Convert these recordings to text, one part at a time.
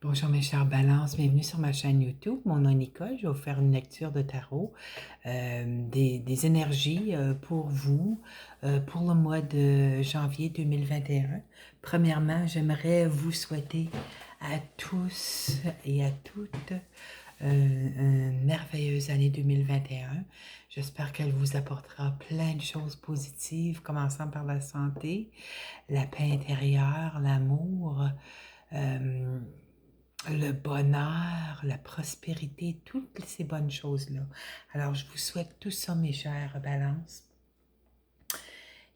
Bonjour mes chers balances, bienvenue sur ma chaîne YouTube. Mon nom est Nicole, je vais vous faire une lecture de tarot, des énergies pour vous pour le mois de janvier 2021. Premièrement, j'aimerais vous souhaiter à tous et à toutes une merveilleuse année 2021. J'espère qu'elle vous apportera plein de choses positives, commençant par la santé, la paix intérieure, l'amour, le bonheur, la prospérité, toutes ces bonnes choses-là. Alors, je vous souhaite tout ça, mes chers balances.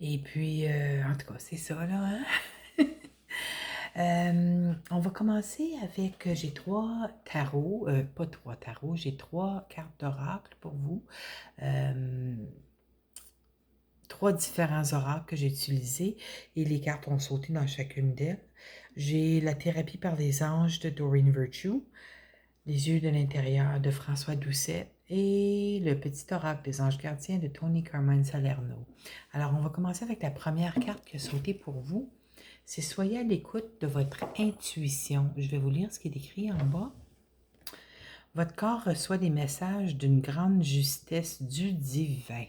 Et puis, en tout cas, c'est ça, là, hein? On va commencer avec, j'ai trois tarots, pas trois tarots, j'ai trois cartes d'oracle pour vous. Trois différents oracles que j'ai utilisés et les cartes ont sauté dans chacune d'elles. J'ai la thérapie par les anges de Doreen Virtue, les yeux de l'intérieur de François Doucet et le petit oracle des anges gardiens de Tony Carmine Salerno. Alors, on va commencer avec la première carte qui a sauté pour vous. C'est soyez à l'écoute de votre intuition. Je vais vous lire ce qui est écrit en bas. Votre corps reçoit des messages d'une grande justesse du divin.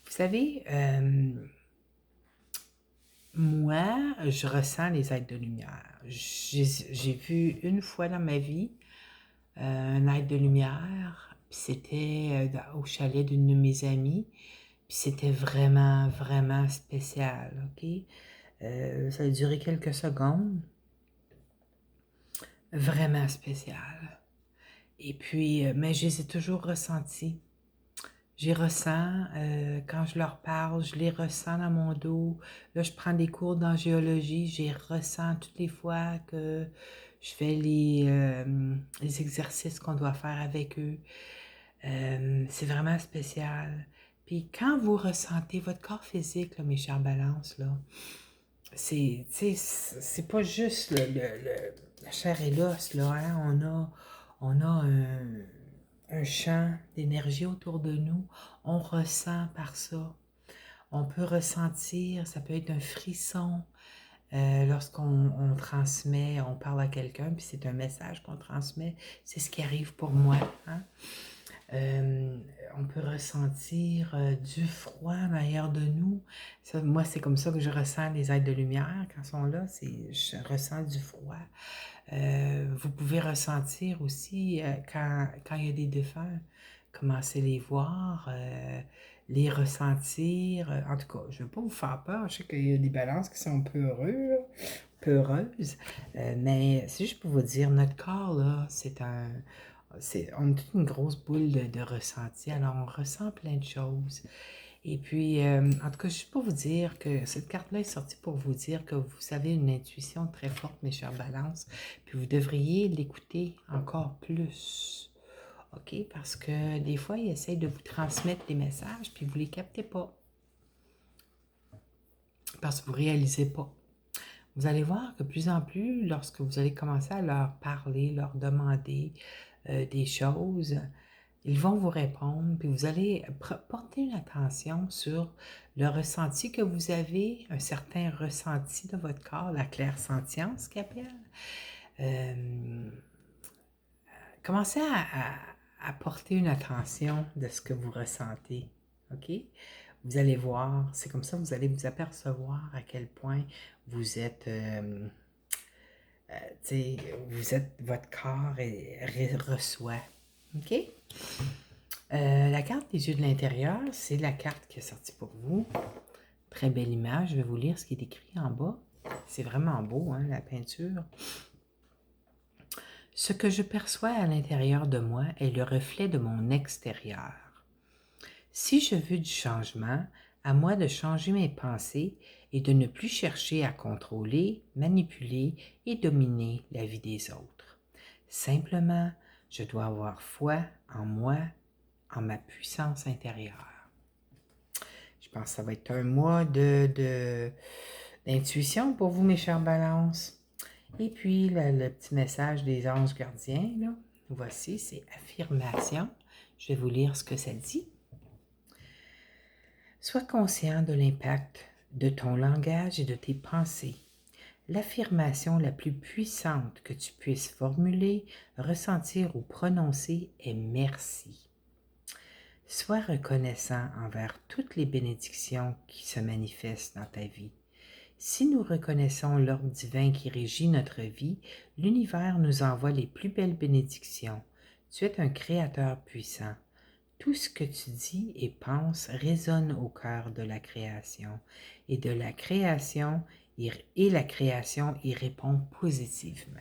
Vous savez, moi, je ressens les êtres de lumière. J'ai vu une fois dans ma vie un être de lumière, puis c'était au chalet d'une de mes amies, puis c'était vraiment, vraiment spécial, OK? Ça a duré quelques secondes, vraiment spécial. Et puis, mais je les ai toujours ressentis. J'y ressens, quand je leur parle, je les ressens dans mon dos. Là, je prends des cours en géologie, j'y ressens toutes les fois que je fais les exercices qu'on doit faire avec eux. C'est vraiment spécial. Puis quand vous ressentez votre corps physique, là, mes chères balances, là, c'est pas juste la chair et l'os, là, hein? On a un champ d'énergie autour de nous. On ressent par ça. On peut ressentir, ça peut être un frisson lorsqu'on transmet, on parle à quelqu'un, puis c'est un message qu'on transmet. C'est ce qui arrive pour moi, hein? On peut ressentir du froid à l'intérieur de nous. Ça, moi, c'est comme ça que je ressens les êtres de lumière quand ils sont là. Je ressens du froid. Vous pouvez ressentir aussi quand il y a des défunts, commencez à les voir, les ressentir. En tout cas, je ne veux pas vous faire peur. Je sais qu'il y a des balances qui sont un peu heureux, là, peu heureuses. Mais c'est juste pour vous dire, notre corps, là, on a toute une grosse boule de ressenti. Alors, on ressent plein de choses. Et puis, en tout cas, juste pour vous dire que cette carte-là est sortie pour vous dire que vous avez une intuition très forte, mes chères balances, puis vous devriez l'écouter encore plus. OK? Parce que des fois, il essaie de vous transmettre des messages, puis vous ne les captez pas. Parce que vous ne réalisez pas. Vous allez voir que de plus en plus, lorsque vous allez commencer à leur parler, leur demander des choses, ils vont vous répondre, puis vous allez porter une attention sur le ressenti que vous avez, un certain ressenti de votre corps, la clairsentience qu'ils appellent. Commencez à porter une attention de ce que vous ressentez, OK? Vous allez voir, c'est comme ça que vous allez vous apercevoir à quel point vous êtes, votre corps reçoit, OK? La carte des yeux de l'intérieur, c'est la carte qui est sortie pour vous. Très belle image, je vais vous lire ce qui est écrit en bas. C'est vraiment beau, hein, la peinture. Ce que je perçois à l'intérieur de moi est le reflet de mon extérieur. Si je veux du changement, à moi de changer mes pensées et de ne plus chercher à contrôler, manipuler et dominer la vie des autres. Simplement, je dois avoir foi en moi, en ma puissance intérieure. Je pense que ça va être un mois d'intuition pour vous, mes chères balances. Et puis, le petit message des anges gardiens, là, voici, c'est affirmation. Je vais vous lire ce que ça dit. Sois conscient de l'impact de ton langage et de tes pensées. L'affirmation la plus puissante que tu puisses formuler, ressentir ou prononcer est merci. Sois reconnaissant envers toutes les bénédictions qui se manifestent dans ta vie. Si nous reconnaissons l'ordre divin qui régit notre vie, l'univers nous envoie les plus belles bénédictions. Tu es un créateur puissant. Tout ce que tu dis et penses résonne au cœur de la création et la création y répond positivement.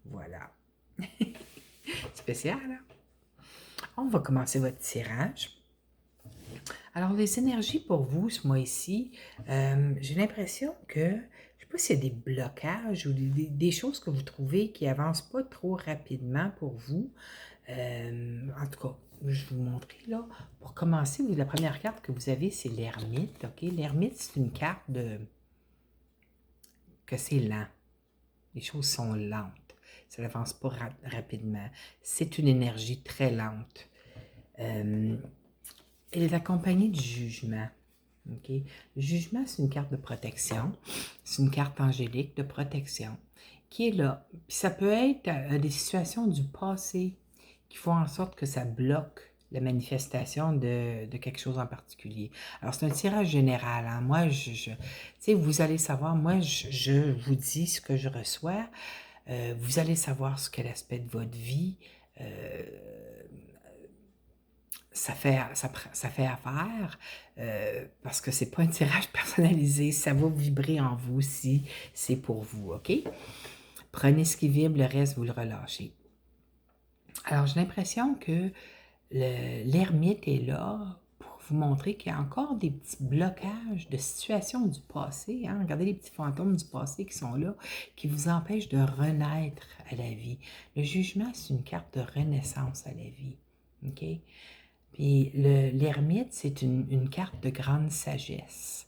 Voilà. Spécial, hein? On va commencer votre tirage. Alors, les énergies pour vous ce mois-ci, j'ai l'impression que, je ne sais pas s'il y a des blocages ou des choses que vous trouvez qui n'avancent pas trop rapidement pour vous. En tout cas, je vais vous montrer là. Pour commencer, la première carte que vous avez, c'est l'ermite. OK? L'ermite, c'est une carte que c'est lent. Les choses sont lentes. Ça n'avance pas rapidement. C'est une énergie très lente. Elle est accompagnée du jugement. Okay? Le jugement, c'est une carte de protection. C'est une carte angélique de protection qui est là. Puis ça peut être des situations du passé qui font en sorte que ça bloque la manifestation de quelque chose en particulier. Alors, c'est un tirage général. Hein? Moi, vous allez savoir, moi, je vous dis ce que je reçois. Vous allez savoir ce que l'aspect de votre vie ça fait affaire parce que c'est pas un tirage personnalisé. Ça va vibrer en vous si c'est pour vous, OK? Prenez ce qui vibre, le reste, vous le relâchez. Alors, j'ai l'impression que l'ermite est là pour vous montrer qu'il y a encore des petits blocages de situations du passé. Hein? Regardez les petits fantômes du passé qui sont là, qui vous empêchent de renaître à la vie. Le jugement, c'est une carte de renaissance à la vie. OK? Puis l'ermite, c'est une carte de grande sagesse.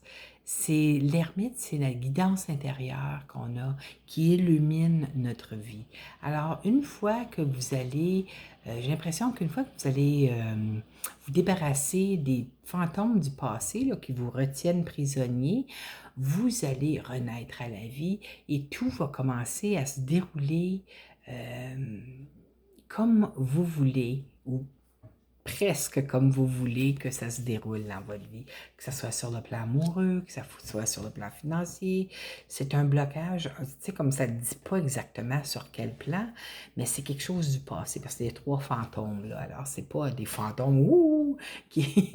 L'ermite, c'est la guidance intérieure qu'on a qui illumine notre vie. Alors, une fois que vous allez, j'ai l'impression qu'une fois que vous allez vous débarrasser des fantômes du passé là, qui vous retiennent prisonniers, vous allez renaître à la vie et tout va commencer à se dérouler comme vous voulez ou presque comme vous voulez que ça se déroule dans votre vie, que ce soit sur le plan amoureux, que ça soit sur le plan financier. C'est un blocage, tu sais, comme ça ne dit pas exactement sur quel plan, mais c'est quelque chose du passé, parce qu'il y a 3 fantômes, là. Alors, c'est pas des fantômes, qui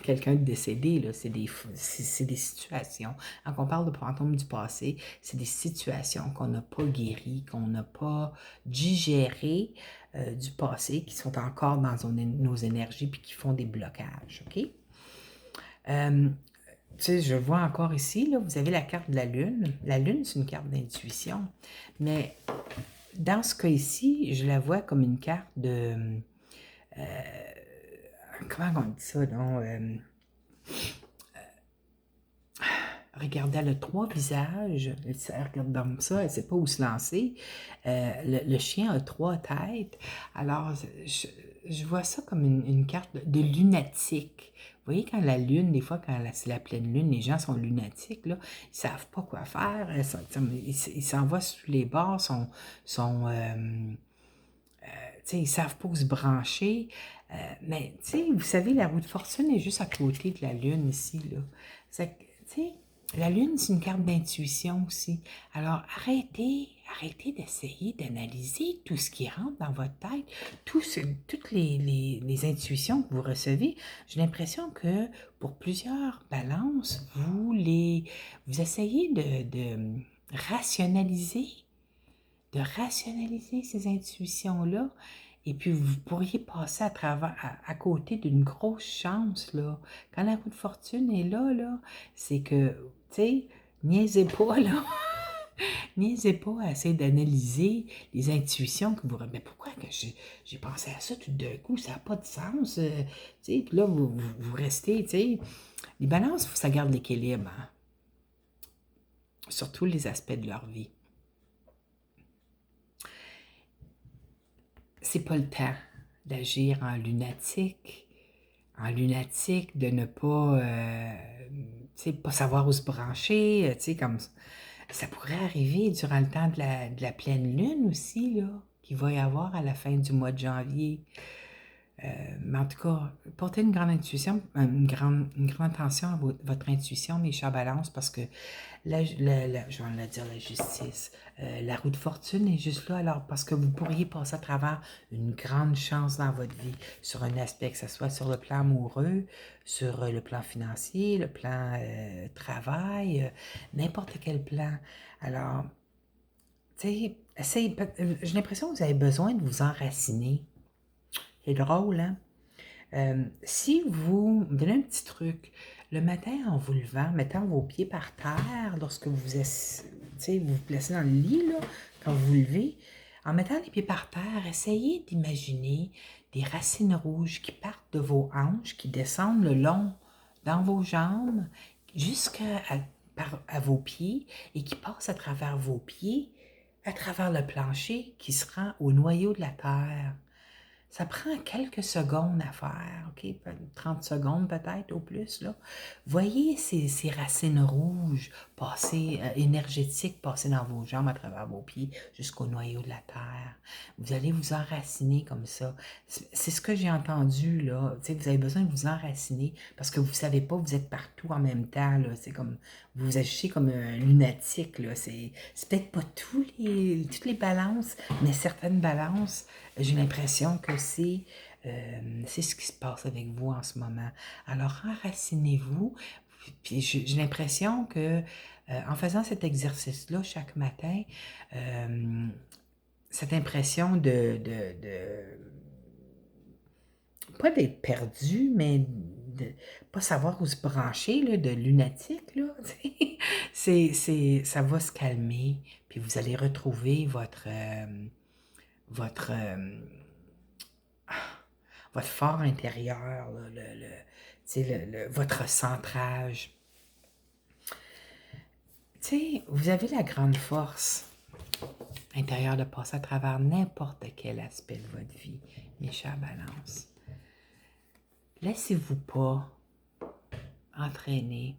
quelqu'un de décédé, là, c'est des situations. Quand on parle de fantômes du passé, c'est des situations qu'on n'a pas guéries, qu'on n'a pas digérées, du passé qui sont encore dans nos énergies puis qui font des blocages, OK? Tu sais, je vois encore ici, là, vous avez la carte de la Lune. La Lune, c'est une carte d'intuition, mais dans ce cas ici, je la vois comme une carte de... comment on dit ça, non? Regardez, elle a 3 visages. Elle regarde comme ça, elle ne sait pas où se lancer. Le chien a 3 têtes. Alors, je vois ça comme une carte de lunatique. Vous voyez, quand la lune, des fois, quand c'est la pleine lune, les gens sont lunatiques, là, ils ne savent pas quoi faire. Ils s'en vont sous les bords, ils ne savent pas où se brancher. Mais, tu sais, vous savez, la roue de fortune est juste à côté de la lune ici, là. Tu sais, la lune, c'est une carte d'intuition aussi. Alors, arrêtez d'essayer d'analyser tout ce qui rentre dans votre tête, toutes les intuitions que vous recevez. J'ai l'impression que pour plusieurs balances, vous essayez de rationaliser ces intuitions-là. Et puis, vous pourriez passer à côté d'une grosse chance, là. Quand la roue de fortune est là, c'est que, tu sais, niaisez pas, là. Niaisez pas à essayer d'analyser les intuitions que vous... Mais pourquoi que j'ai pensé à ça tout d'un coup? Ça n'a pas de sens. Tu sais, puis là, vous restez, tu sais... Les balances, il faut que ça garde l'équilibre, hein? Sur tous les aspects de leur vie. C'est pas le temps d'agir en lunatique, en lunatique, de ne pas, tu sais, pas savoir où se brancher, tu sais, comme ça pourrait arriver durant le temps de la pleine lune aussi, là, qu'il va y avoir à la fin du mois de janvier. Mais en tout cas, portez une grande intuition, une grande attention à votre intuition, mes chers balances, parce que je vais le dire la justice, la roue de fortune est juste là, alors parce que vous pourriez passer à travers une grande chance dans votre vie, sur un aspect, que ce soit sur le plan amoureux, sur le plan financier, le plan travail, n'importe quel plan. Alors, tu sais, j'ai l'impression que vous avez besoin de vous enraciner. C'est drôle, hein? Si vous, me donnez un petit truc, le matin en vous levant, mettant vos pieds par terre, lorsque vous vous placez dans le lit, là, quand vous vous levez, en mettant les pieds par terre, essayez d'imaginer des racines rouges qui partent de vos hanches, qui descendent le long dans vos jambes, jusqu'à à vos pieds et qui passent à travers vos pieds, à travers le plancher, qui se rend au noyau de la terre. Ça prend quelques secondes à faire, OK? 30 secondes peut-être au plus, là. Voyez ces racines rouges passer, énergétiques passer dans vos jambes à travers vos pieds jusqu'au noyau de la terre. Vous allez vous enraciner comme ça. C'est ce que j'ai entendu, là. Tu sais, vous avez besoin de vous enraciner parce que vous ne savez pas, vous êtes partout en même temps, là. C'est comme, vous agissez comme un lunatique, là. C'est peut-être pas toutes les balances, mais certaines balances, j'ai l'impression que c'est ce qui se passe avec vous en ce moment. Alors, enracinez-vous. Puis j'ai l'impression que en faisant cet exercice-là chaque matin, cette impression pas d'être perdu, mais de pas savoir où se brancher, là, de lunatique, là, ça va se calmer, puis vous allez retrouver votre, votre fort intérieur, là, tu sais, votre centrage. Tu sais, vous avez la grande force intérieure de passer à travers n'importe quel aspect de votre vie, mes chers balances. Laissez-vous pas entraîner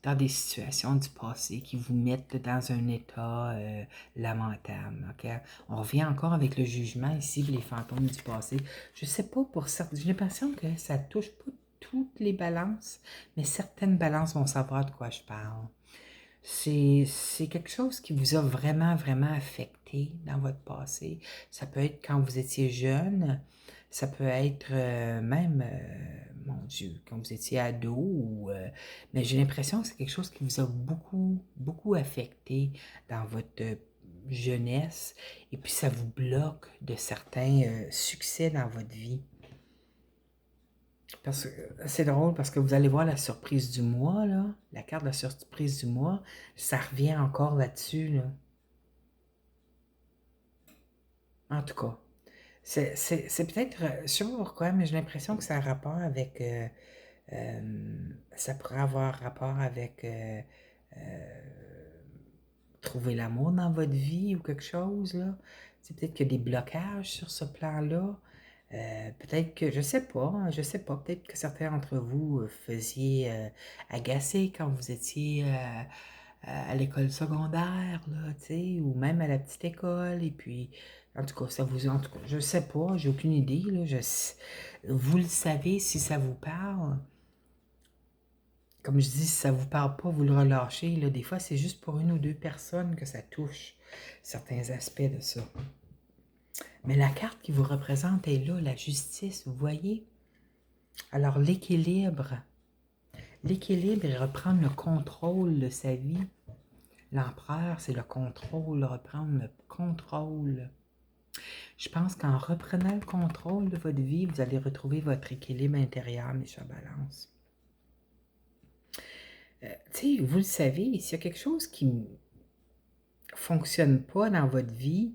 dans des situations du passé qui vous mettent dans un état lamentable. Okay? On revient encore avec le jugement ici, les fantômes du passé. Je ne sais pas pour certaines, j'ai l'impression que ça ne touche pas toutes les balances, mais certaines balances vont savoir de quoi je parle. C'est quelque chose qui vous a vraiment, vraiment affecté dans votre passé. Ça peut être quand vous étiez jeune, ça peut être même, mon Dieu, quand vous étiez ado, mais j'ai l'impression que c'est quelque chose qui vous a beaucoup, beaucoup affecté dans votre jeunesse, et puis ça vous bloque de certains succès dans votre vie. Parce que c'est drôle parce que vous allez voir la surprise du mois, là, la carte de la surprise du mois, ça revient encore là-dessus, là. En tout cas, c'est peut-être, je sais pas pourquoi, mais j'ai l'impression que ça a rapport avec, ça pourrait avoir rapport avec trouver l'amour dans votre vie ou quelque chose, là. C'est peut-être qu'il y a des blocages sur ce plan-là. Peut-être que, je sais pas, peut-être que certains d'entre vous faisiez agacer quand vous étiez à l'école secondaire, là, tu sais, ou même à la petite école, et puis, en tout cas, en tout cas, je sais pas, j'ai aucune idée, là, vous le savez si ça vous parle. Comme je dis, si ça vous parle pas, vous le relâchez, là, des fois, c'est juste pour une ou deux personnes que ça touche certains aspects de ça. Mais la carte qui vous représente est là, la justice, vous voyez? Alors l'équilibre, il reprendre le contrôle de sa vie. L'empereur, c'est le contrôle, reprendre le contrôle. Je pense qu'en reprenant le contrôle de votre vie, vous allez retrouver votre équilibre intérieur, mes chers balances. Tu sais, vous le savez, s'il y a quelque chose qui ne fonctionne pas dans votre vie,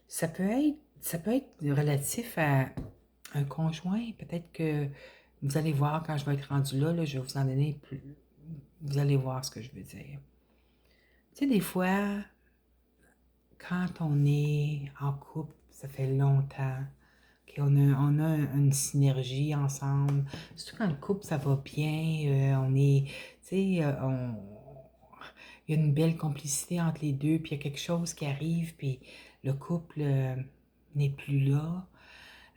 ça peut être relatif à un conjoint. Peut-être que vous allez voir quand je vais être rendu là, je vais vous en donner plus. Vous allez voir ce que je veux dire. Tu sais, des fois, quand on est en couple, ça fait longtemps OK, on a une synergie ensemble. Surtout quand le couple, ça va bien, on est, tu sais, il y a une belle complicité entre les deux, puis il y a quelque chose qui arrive, puis le couple n'est plus là.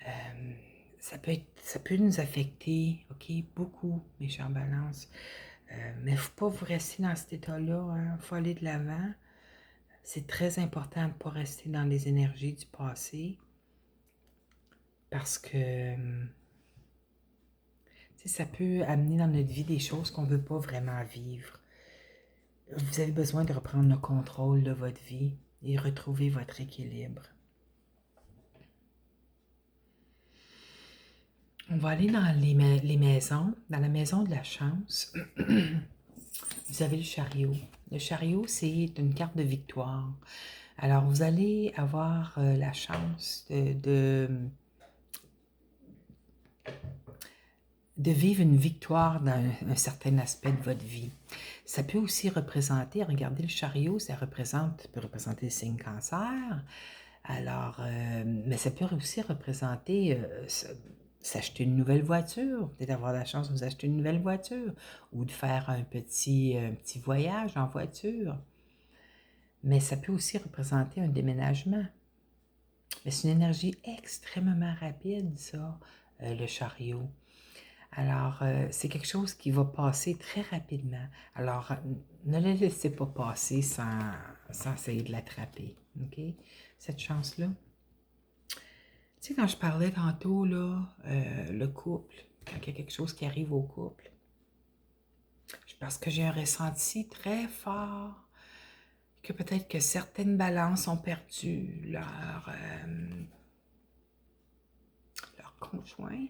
Euh, ça peut nous affecter, OK, beaucoup, mes chers balances. Mais il ne faut pas vous rester dans cet état-là, il faut aller de l'avant. C'est très important de ne pas rester dans les énergies du passé parce que ça peut amener dans notre vie des choses qu'on ne veut pas vraiment vivre. Vous avez besoin de reprendre le contrôle de votre vie et retrouver votre équilibre. On va aller dans les maisons, dans la maison de la chance. Vous avez le chariot. Le chariot, c'est une carte de victoire. Alors, vous allez avoir la chance de vivre une victoire dans un certain aspect de votre vie. Ça peut aussi représenter, regardez le chariot, ça peut représenter le signe cancer. Alors, mais ça peut aussi représenter s'acheter une nouvelle voiture, peut-être avoir la chance de vous acheter une nouvelle voiture ou de faire un petit voyage en voiture. Mais ça peut aussi représenter un déménagement. Mais c'est une énergie extrêmement rapide, ça, le chariot. Alors, c'est quelque chose qui va passer très rapidement. Alors, ne le laissez pas passer sans essayer de l'attraper, OK? Cette chance-là. Tu sais, quand je parlais tantôt, là, le couple, quand il y a quelque chose qui arrive au couple, parce que j'ai un ressenti très fort que peut-être que certaines balances ont perdu leur conjoint.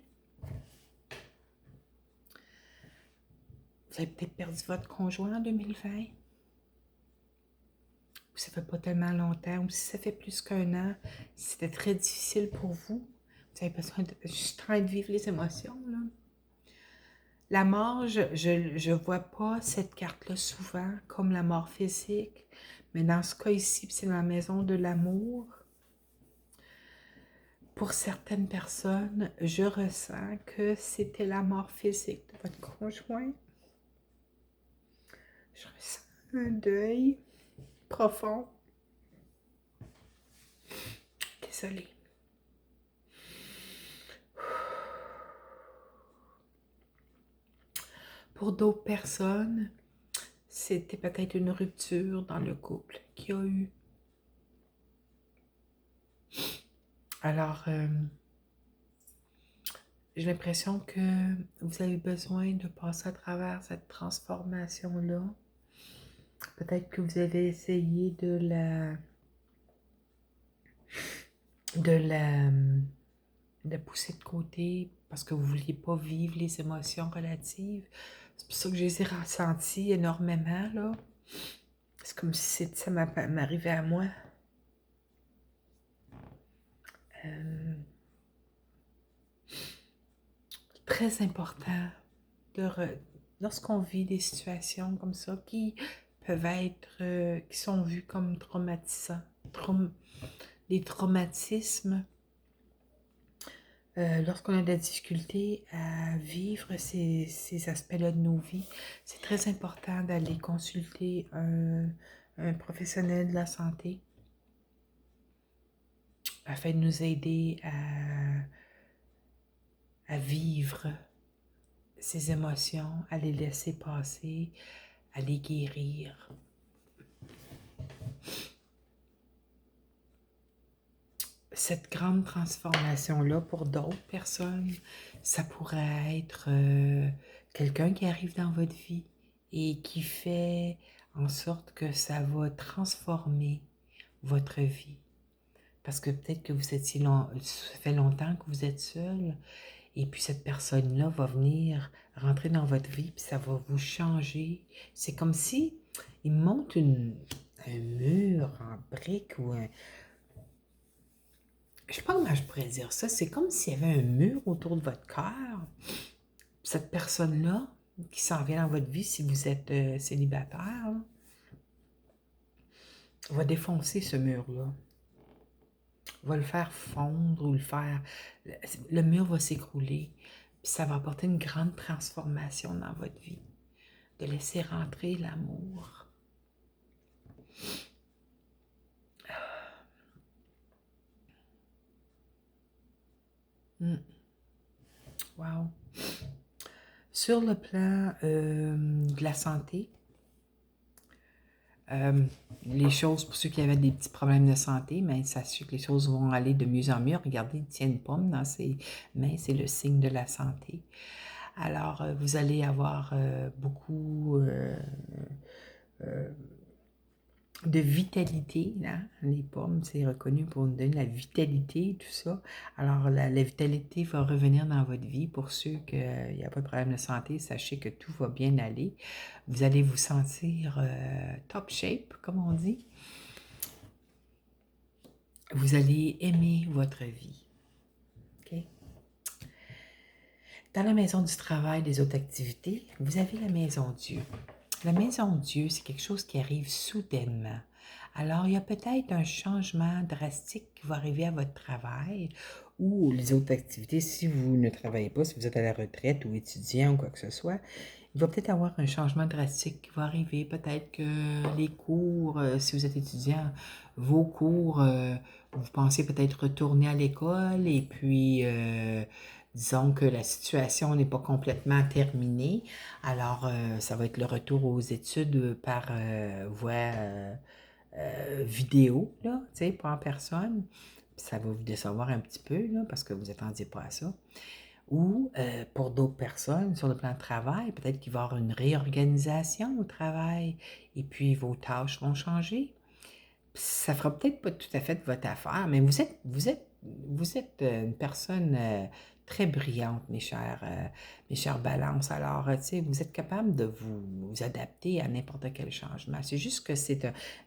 Vous avez peut-être perdu votre conjoint en 2020. Ou ça fait pas tellement longtemps, ou si ça fait plus qu'un an, si c'était très difficile pour vous. Vous avez besoin de... Je suis en train de vivre les émotions, là. La mort, je vois pas cette carte-là souvent comme la mort physique, mais dans ce cas ici, c'est la maison de l'amour. Pour certaines personnes, je ressens que c'était la mort physique de votre conjoint. Je ressens un deuil profond. Désolée. Pour d'autres personnes, c'était peut-être une rupture dans le couple qu'il y a eu. Alors, j'ai l'impression que vous avez besoin de passer à travers cette transformation-là. Peut-être que vous avez essayé de la pousser de côté parce que vous ne vouliez pas vivre les émotions relatives. C'est pour ça que je les ai ressenties énormément, là. C'est comme si ça m'arrivait à moi. Très important lorsqu'on vit des situations comme ça qui peuvent être, qui sont vues comme traumatisants, des traumatismes, lorsqu'on a de la difficulté à vivre ces aspects-là de nos vies, c'est très important d'aller consulter un professionnel de la santé afin de nous aider à vivre ces émotions, à les laisser passer, à les guérir. Cette grande transformation-là, pour d'autres personnes, ça pourrait être quelqu'un qui arrive dans votre vie et qui fait en sorte que ça va transformer votre vie. Parce que peut-être que ça fait longtemps que vous êtes seul, et puis cette personne-là va venir rentrer dans votre vie, puis ça va vous changer. C'est comme si il monte un mur en briques ou un... Je sais pas comment je pourrais dire ça. C'est comme s'il y avait un mur autour de votre cœur. Cette personne-là qui s'en vient dans votre vie, si vous êtes célibataire, là, va défoncer ce mur-là. va le faire fondre ou le mur va s'écrouler. Puis ça va apporter une grande transformation dans votre vie. De laisser rentrer l'amour. Wow. Sur le plan de la santé, les choses, pour ceux qui avaient des petits problèmes de santé, mais sachez que les choses vont aller de mieux en mieux. Regardez, il tient une pomme dans ses mains, c'est le signe de la santé. Alors, vous allez avoir beaucoup de vitalité, là. Les pommes, c'est reconnu pour nous donner la vitalité, tout ça. Alors, la vitalité va revenir dans votre vie. Pour ceux qui n'y a pas de problème de santé, sachez que tout va bien aller. Vous allez vous sentir top shape, comme on dit. Vous allez aimer votre vie. OK? Dans la maison du travail, des autres activités, vous avez la maison Dieu. La maison Dieu, c'est quelque chose qui arrive soudainement. Alors, il y a peut-être un changement drastique qui va arriver à votre travail ou les autres activités. Si vous ne travaillez pas, si vous êtes à la retraite ou étudiant ou quoi que ce soit, il va peut-être avoir un changement drastique qui va arriver. Peut-être que les cours, si vous êtes étudiant, vos cours, vous pensez peut-être retourner à l'école et puis disons que la situation n'est pas complètement terminée. Alors, ça va être le retour aux études par voie vidéo, là, tu sais, pas en personne. Puis ça va vous décevoir un petit peu, là, parce que vous n'attendiez pas à ça. Ou pour d'autres personnes, sur le plan de travail, peut-être qu'il va y avoir une réorganisation au travail et puis vos tâches vont changer. Ça fera peut-être pas tout à fait votre affaire, mais vous êtes une personne très brillante, mes chères balances. Alors, tu sais, vous êtes capable de vous adapter à n'importe quel changement. C'est juste que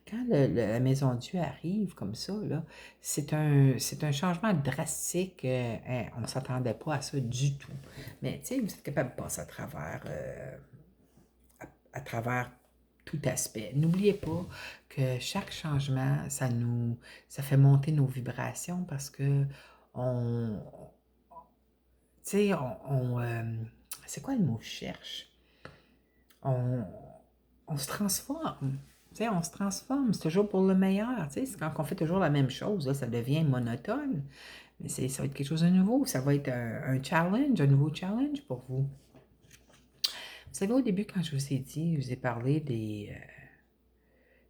quand la Maison Dieu arrive comme ça, là, c'est un changement drastique. On ne s'attendait pas à ça du tout. Mais, tu sais, vous êtes capable de passer à travers tout aspect. N'oubliez pas que chaque changement, ça fait monter nos vibrations parce que on, tu sais, c'est quoi le mot que je cherche? On, on se transforme. Tu sais, on se transforme. C'est toujours pour le meilleur. Tu sais, c'est quand on fait toujours la même chose, là, ça devient monotone. Mais ça va être quelque chose de nouveau. Ça va être un challenge, un nouveau challenge pour vous. Vous savez, au début, quand je vous ai dit, je vous ai parlé des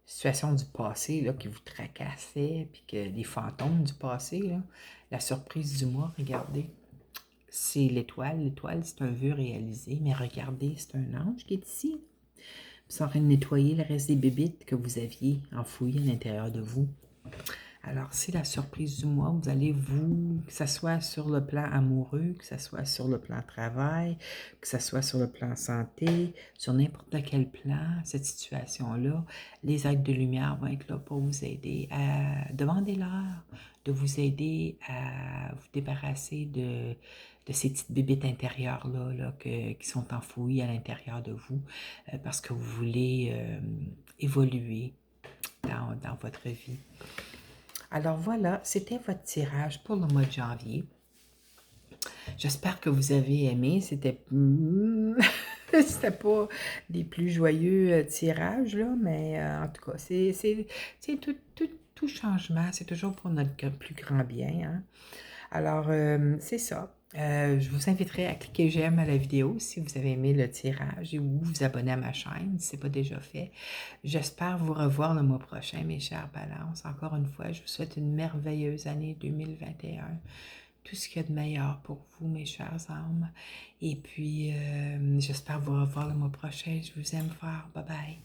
situations du passé là, qui vous tracassaient, puis que les fantômes du passé, là, la surprise du mois, regardez, c'est l'étoile. L'étoile, c'est un vœu réalisé, mais regardez, c'est un ange qui est ici. Vous êtes en train de nettoyer le reste des bébites que vous aviez enfouies à l'intérieur de vous. Alors, c'est la surprise du mois. Vous allez que ce soit sur le plan amoureux, que ce soit sur le plan travail, que ce soit sur le plan santé, sur n'importe quel plan, cette situation-là, les êtres de lumière vont être là pour vous aider. Demandez-leur de vous aider à vous débarrasser de ces petites bébites intérieures-là qui sont enfouies à l'intérieur de vous parce que vous voulez évoluer dans votre vie. Alors voilà, c'était votre tirage pour le mois de janvier. J'espère que vous avez aimé. C'était pas des plus joyeux tirages, là, mais en tout cas, c'est tout changement, c'est toujours pour notre plus grand bien. Hein? Alors, c'est ça. Je vous inviterai à cliquer j'aime à la vidéo si vous avez aimé le tirage ou vous abonner à ma chaîne si ce n'est pas déjà fait. J'espère vous revoir le mois prochain, mes chères balances. Encore une fois, je vous souhaite une merveilleuse année 2021. Tout ce qu'il y a de meilleur pour vous, mes chères âmes. Et puis, j'espère vous revoir le mois prochain. Je vous aime fort. Bye bye.